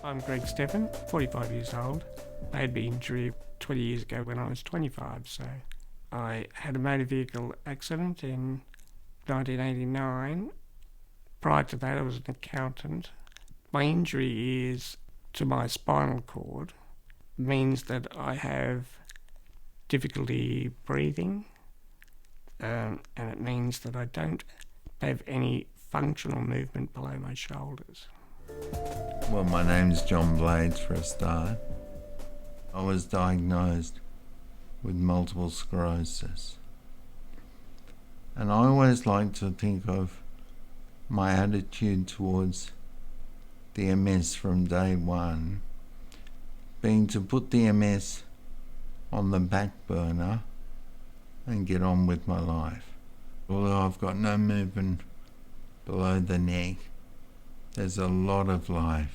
I'm Greg Stephan, 45 years old. I had the injury 20 years ago when I was 25, so I had a motor vehicle accident in 1989. Prior to that, I was an accountant. My injury is to my spinal cord, means that I have difficulty breathing, and it means that I don't have any functional movement below my shoulders. Well, my name's John Blades for a start. I was diagnosed with multiple sclerosis. And I always like to think of my attitude towards the MS from day one being to put the MS on the back burner and get on with my life. Although I've got no movement below the neck, there's a lot of life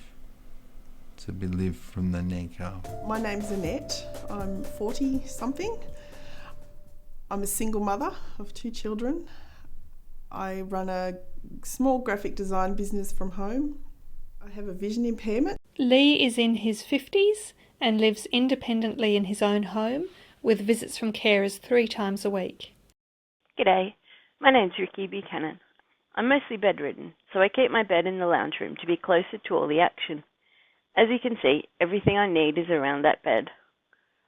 to be lived from the neck up. My name's Annette. I'm 40-something. I'm a single mother of 2 children. I run a small graphic design business from home. I have a vision impairment. Lee is in his 50s and lives independently in his own home with visits from carers 3 times a week. G'day, my name's Ricky Buchanan. I'm mostly bedridden, so I keep my bed in the lounge room to be closer to all the action. As you can see, everything I need is around that bed.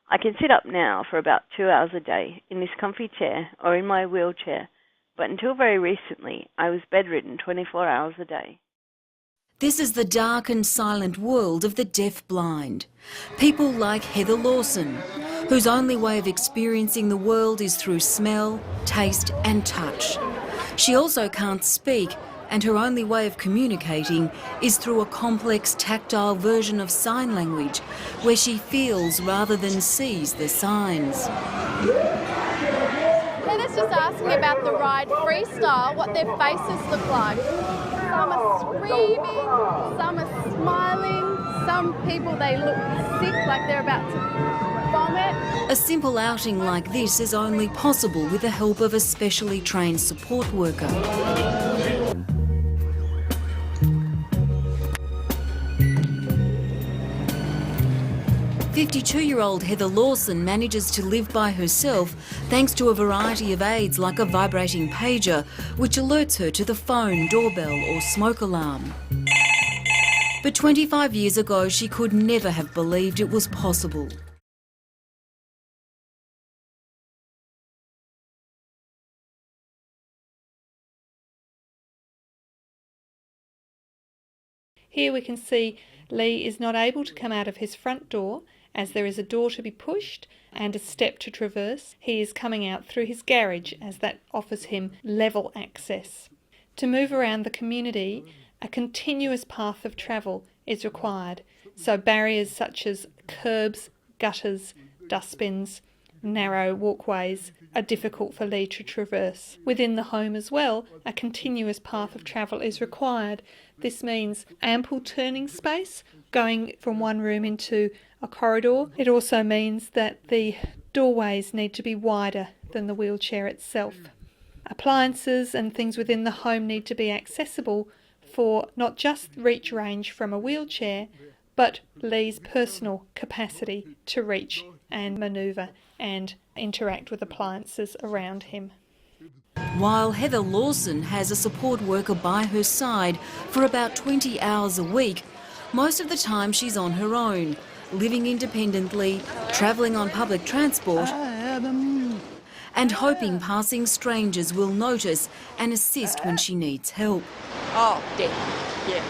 I can sit up now for about 2 hours a day in this comfy chair or in my wheelchair, but until very recently I was bedridden 24 hours a day. This is the dark and silent world of the deaf-blind. People like Heather Lawson, whose only way of experiencing the world is through smell, taste and touch. She also can't speak, and her only way of communicating is through a complex tactile version of sign language, where she feels rather than sees the signs. Heather's just asking about the ride freestyle, what their faces look like. Some are screaming, some are smiling, some people, they look sick, like they're about to vomit. A simple outing like this is only possible with the help of a specially trained support worker. 52-year-old Heather Lawson manages to live by herself thanks to a variety of aids like a vibrating pager, which alerts her to the phone, doorbell or smoke alarm. But 25 years ago, she could never have believed it was possible. Here we can see Lee is not able to come out of his front door as there is a door to be pushed and a step to traverse. He is coming out through his garage as that offers him level access. To move around the community, a continuous path of travel is required, so barriers such as curbs, gutters, dustbins, narrow walkways are difficult for Lee to traverse. Within the home as well, a continuous path of travel is required. This means ample turning space going from one room into a corridor. It also means that the doorways need to be wider than the wheelchair itself. Appliances and things within the home need to be accessible for not just reach range from a wheelchair, but Lee's personal capacity to reach and manoeuvre and interact with appliances around him. While Heather Lawson has a support worker by her side for about 20 hours a week, most of the time she's on her own, living independently, travelling on public transport and hoping passing strangers will notice and assist when she needs help. Oh, definitely, yeah.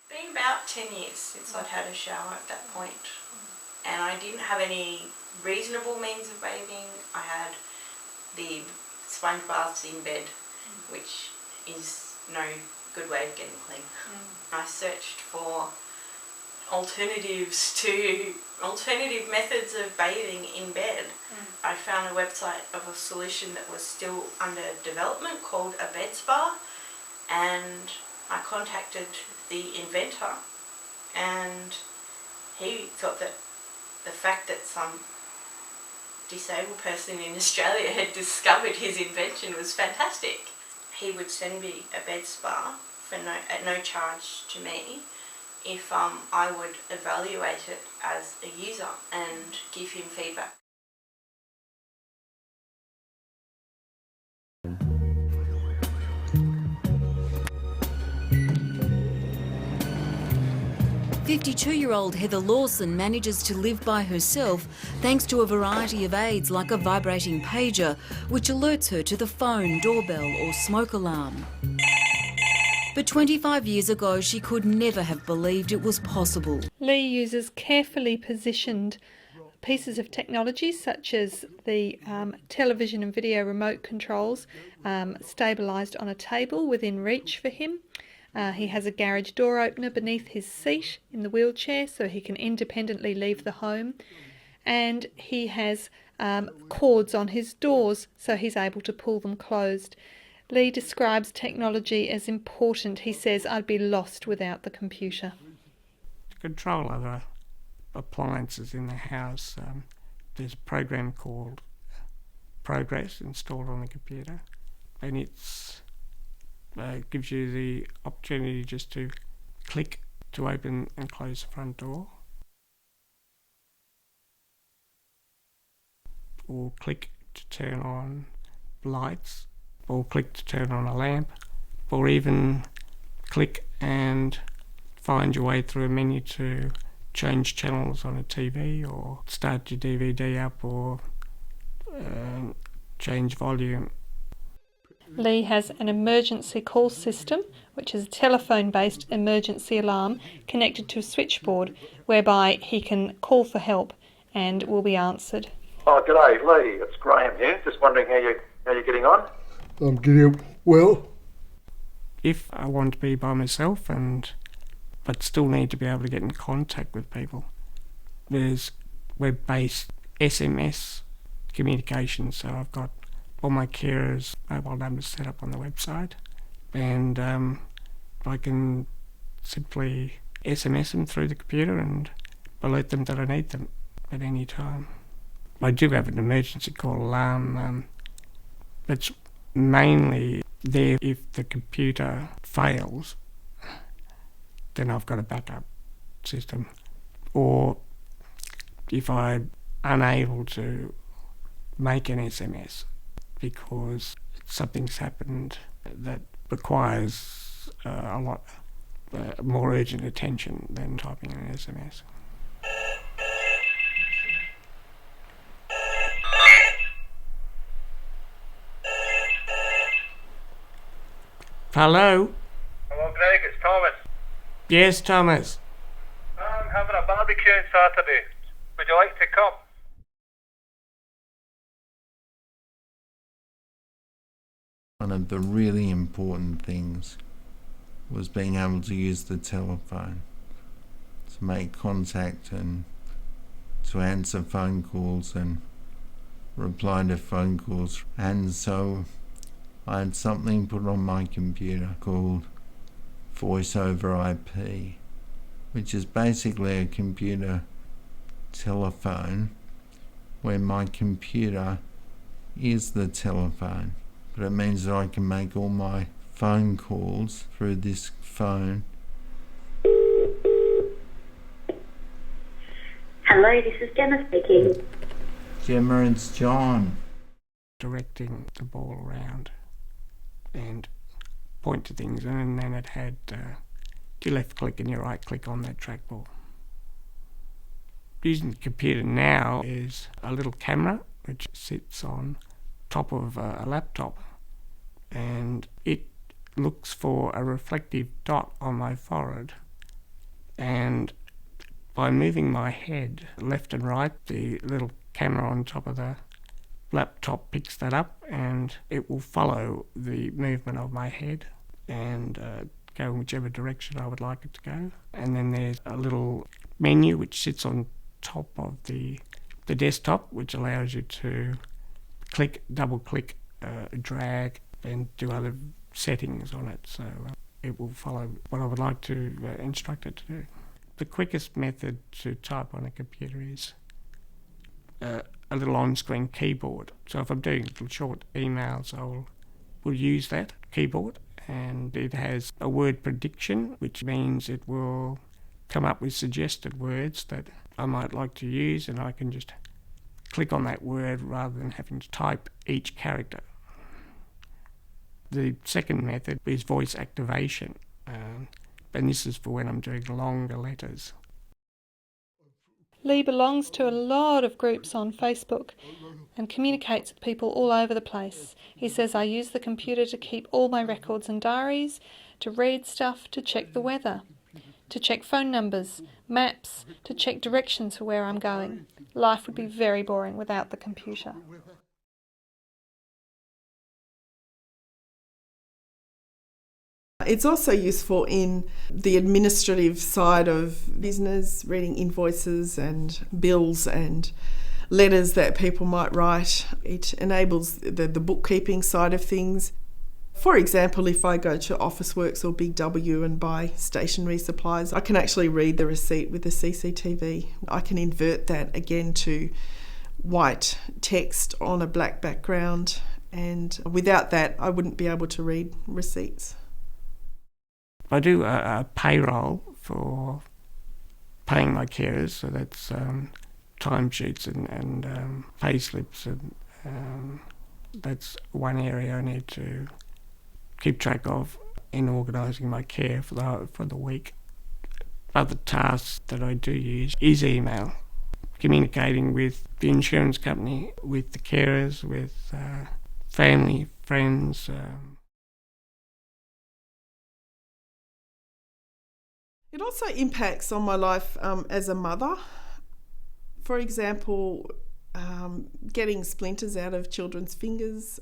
Been about 10 years since I'd had a shower at that point, and I didn't have any reasonable means of bathing. I had the sponge baths in bed, which is no good way of getting clean. I searched for alternative methods of bathing in bed. I found a website of a solution that was still under development called a bed spa, and I contacted the inventor, and he thought that the fact that some disabled person in Australia had discovered his invention was fantastic. He would send me a bed spa at no charge to me if I would evaluate it as a user and give him feedback. "52-year-old Heather Lawson manages to live by herself thanks to a variety of aids like a vibrating pager, which alerts her to the phone, doorbell or smoke alarm. But 25 years ago, she could never have believed it was possible. Lee uses carefully positioned pieces of technology such as the television and video remote controls stabilised on a table within reach for him. He has a garage door opener beneath his seat in the wheelchair so he can independently leave the home. And he has cords on his doors so he's able to pull them closed. Lee describes technology as important. He says, "I'd be lost without the computer." To control other appliances in the house, there's a program called Progress installed on the computer, and it's gives you the opportunity just to click to open and close the front door, or click to turn on lights, or click to turn on a lamp, or even click and find your way through a menu to change channels on a TV, or start your DVD up, or change volume. Lee has an emergency call system, which is a telephone-based emergency alarm connected to a switchboard, whereby he can call for help and will be answered. Oh, g'day, Lee. It's Graham here. Just wondering how you're getting on. I'm getting well. If I want to be by myself but still need to be able to get in contact with people, there's web-based SMS communication. So I've got all my carers' mobile numbers set up on the website, and I can simply SMS them through the computer and alert them that I need them at any time. I do have an emergency call alarm. It's mainly there if the computer fails, then I've got a backup system. Or if I'm unable to make an SMS because something's happened that requires a lot more urgent attention than typing an SMS. Hello? Hello, Greg. It's Thomas. Yes, Thomas. I'm having a barbecue on Saturday. Would you like to come? One of the really important things was being able to use the telephone to make contact and to answer phone calls and reply to phone calls. And so I had something put on my computer called Voice over IP, which is basically a computer telephone where my computer is the telephone. But it means that I can make all my phone calls through this phone. Hello, this is Gemma speaking. Gemma, it's John. Directing the ball around and point to things, and then it had your left click and your right click on that trackball. Using the computer now is a little camera which sits on top of a laptop, and it looks for a reflective dot on my forehead, and by moving my head left and right, the little camera on top of the laptop picks that up, and it will follow the movement of my head and go in whichever direction I would like it to go. And then there's a little menu which sits on top of the desktop, which allows you to click, double click, drag, and do other settings on it. So it will follow what I would like to instruct it to do. The quickest method to type on a computer is a little on-screen keyboard. So if I'm doing little short emails, will use that keyboard, and it has a word prediction, which means it will come up with suggested words that I might like to use, and I can just click on that word rather than having to type each character. The second method is voice activation, and this is for when I'm doing longer letters. Lee belongs to a lot of groups on Facebook and communicates with people all over the place. He says, I use the computer to keep all my records and diaries, to read stuff, to check the weather, to check phone numbers, maps, to check directions for where I'm going. Life would be very boring without the computer. It's also useful in the administrative side of business, reading invoices and bills and letters that people might write. It enables the bookkeeping side of things. For example, if I go to Officeworks or Big W and buy stationery supplies, I can actually read the receipt with the CCTV. I can invert that again to white text on a black background, and without that I wouldn't be able to read receipts. I do a payroll for paying my carers, so that's timesheets and pay slips, and that's one area I need to keep track of in organising my care for the week. Other tasks that I do use is email, communicating with the insurance company, with the carers, with family, friends. It also impacts on my life as a mother. For example, getting splinters out of children's fingers,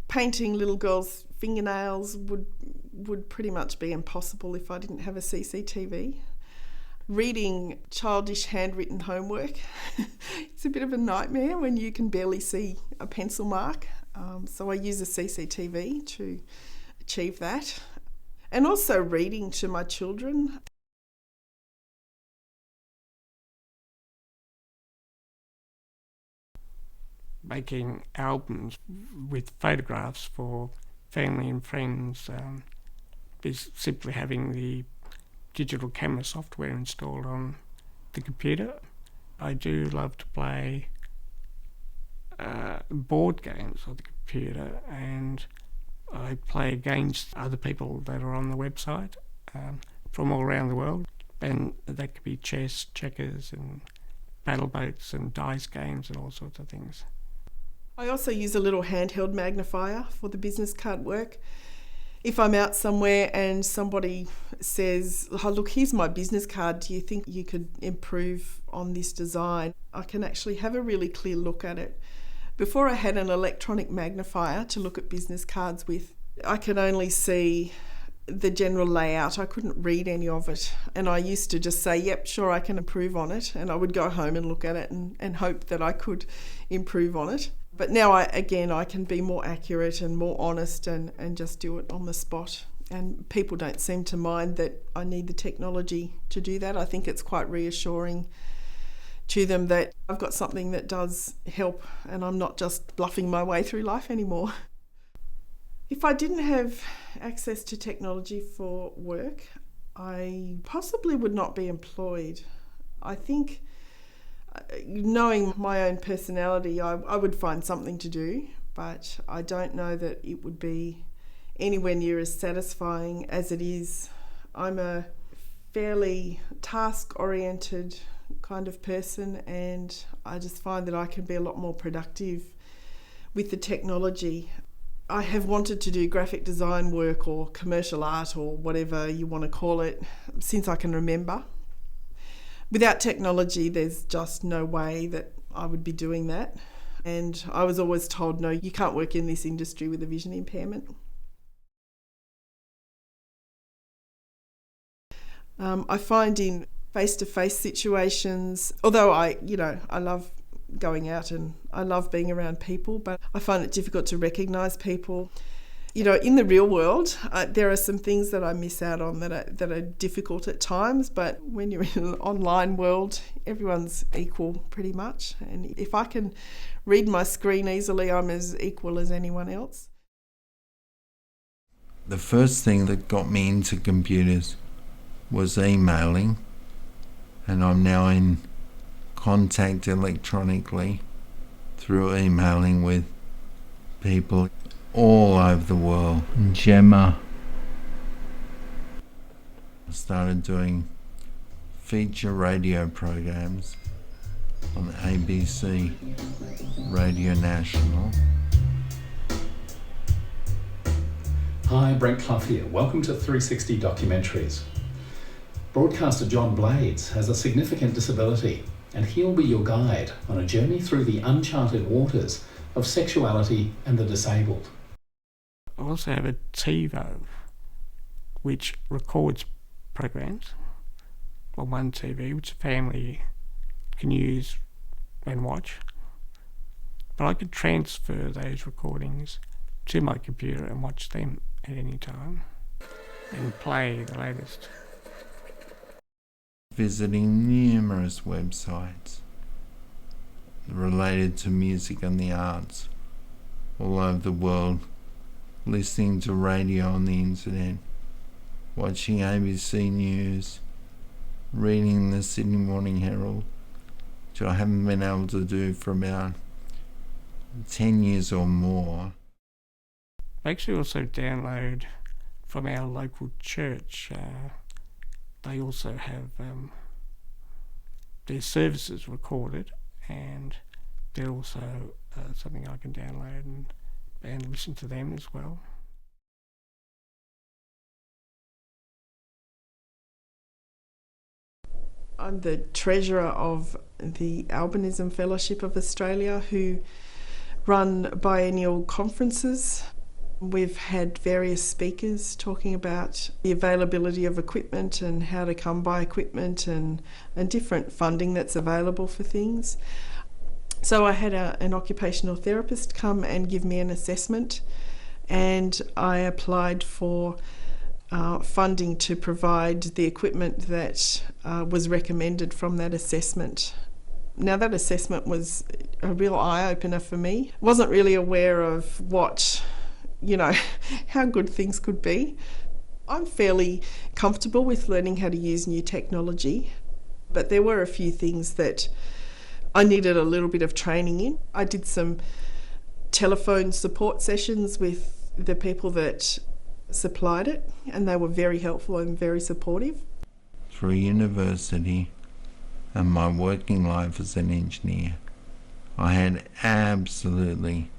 painting little girls' fingernails would pretty much be impossible if I didn't have a CCTV. Reading childish handwritten homework, it's a bit of a nightmare when you can barely see a pencil mark. So I use a CCTV to achieve that. And also reading to my children. Making albums with photographs for family and friends is simply having the digital camera software installed on the computer. I do love to play board games on the computer, and I play against other people that are on the website from all around the world, and that could be chess, checkers and battle boats and dice games and all sorts of things. I also use a little handheld magnifier for the business card work. If I'm out somewhere and somebody says, oh, look, here's my business card, do you think you could improve on this design? I can actually have a really clear look at it. Before I had an electronic magnifier to look at business cards with, I could only see the general layout. I couldn't read any of it. And I used to just say, yep, sure, I can improve on it. And I would go home and look at it and hope that I could improve on it. But now I can be more accurate and more honest and just do it on the spot. And people don't seem to mind that I need the technology to do that. I think it's quite reassuring to them that I've got something that does help and I'm not just bluffing my way through life anymore. If I didn't have access to technology for work, I possibly would not be employed. I think, knowing my own personality, I would find something to do, but I don't know that it would be anywhere near as satisfying as it is. I'm a fairly task-oriented kind of person, and I just find that I can be a lot more productive with the technology. I have wanted to do graphic design work or commercial art or whatever you want to call it since I can remember. Without technology, there's just no way that I would be doing that. And I was always told, no, you can't work in this industry with a vision impairment. I find in face-to-face situations, although I love going out and I love being around people, but I find it difficult to recognise people. You know, in the real world, there are some things that I miss out on that are difficult at times, but when you're in an online world, everyone's equal pretty much. And if I can read my screen easily, I'm as equal as anyone else. The first thing that got me into computers was emailing, and I'm now in contact electronically through emailing with people all over the world. Gemma. I started doing feature radio programs on the ABC Radio National. Hi, Brent Clough here. Welcome to 360 Documentaries. Broadcaster John Blades has a significant disability, and he'll be your guide on a journey through the uncharted waters of sexuality and the disabled. I also have a TiVo, which records programs on one TV, which a family can use and watch. But I could transfer those recordings to my computer and watch them at any time and play the latest. Visiting numerous websites related to music and the arts all over the world, listening to radio on the internet, watching ABC News, reading the Sydney Morning Herald, which I haven't been able to do for about 10 years or more. I actually also download from our local church. They also have their services recorded, and they're also something I can download and listen to them as well. I'm the treasurer of the Albinism Fellowship of Australia, who run biennial conferences. We've had various speakers talking about the availability of equipment and how to come by equipment and different funding that's available for things. So I had an occupational therapist come and give me an assessment, and I applied for funding to provide the equipment that was recommended from that assessment. Now, that assessment was a real eye-opener for me. Wasn't really aware of how good things could be. I'm fairly comfortable with learning how to use new technology, but there were a few things that I needed a little bit of training in. I did some telephone support sessions with the people that supplied it, and they were very helpful and very supportive. Through university and my working life as an engineer, I had absolutely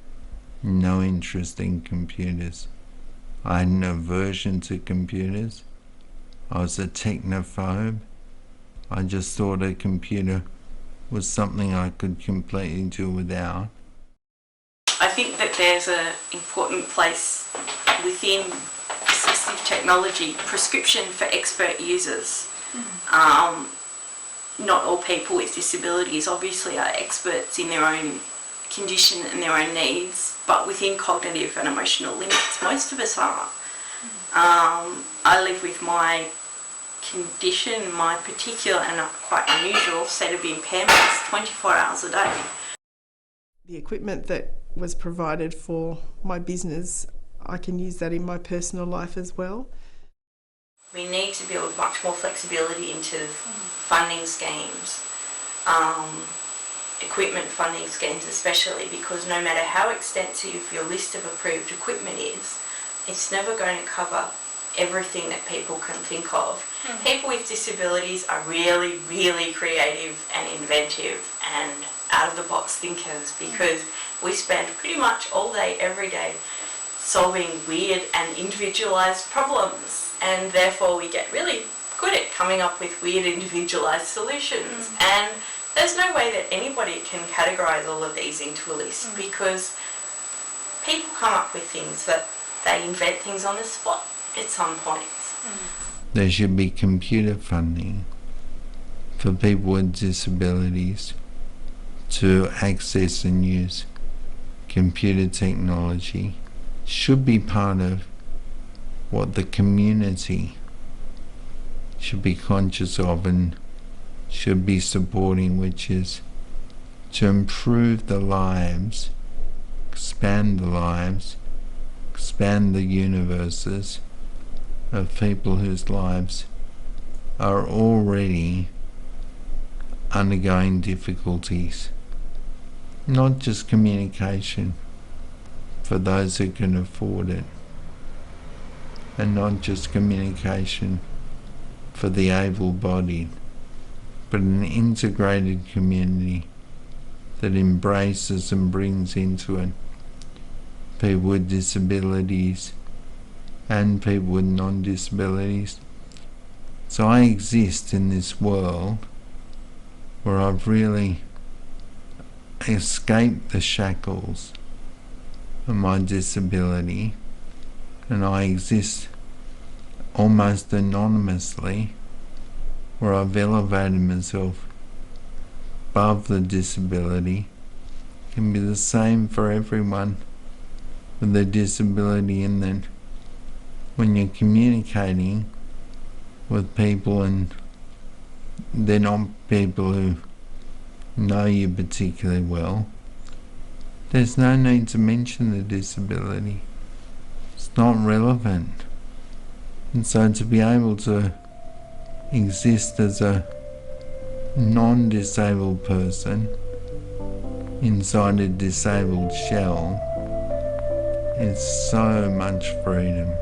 no interest in computers. I had an aversion to computers. I was a technophobe. I just thought a computer was something I could completely do without. I think that there's an important place within assistive technology, prescription for expert users. Not all people with disabilities obviously are experts in their own condition and their own needs, but within cognitive and emotional limits, most of us are. I live with my condition, my particular and quite unusual set of impairments 24 hours a day. The equipment that was provided for my business, I can use that in my personal life as well. We need to build much more flexibility into funding schemes, equipment funding schemes especially, because no matter how extensive your list of approved equipment is, it's never going to cover everything that people can think of. People with disabilities are really, really creative and inventive and out-of-the-box thinkers, because we spend pretty much all day, every day, solving weird and individualised problems, and therefore we get really good at coming up with weird individualised solutions. And there's no way that anybody can categorise all of these into a list, because people come up with things, that they invent things on the spot at some point. There should be computer funding for people with disabilities to access and use computer technology should be part of what the community should be conscious of and should be supporting, which is to improve the lives, expand the lives, expand the universes of people whose lives are already undergoing difficulties. Not just communication for those who can afford it, and not just communication for the able-bodied, but an integrated community that embraces and brings into it people with disabilities and people with non-disabilities. So I exist in this world where I've really escaped the shackles of my disability, and I exist almost anonymously, where I've elevated myself above the disability. It can be the same for everyone with a disability, in that when you're communicating with people and they're not people who know you particularly well, there's no need to mention the disability. It's not relevant. And so to be able to exist as a non-disabled person inside a disabled shell is so much freedom.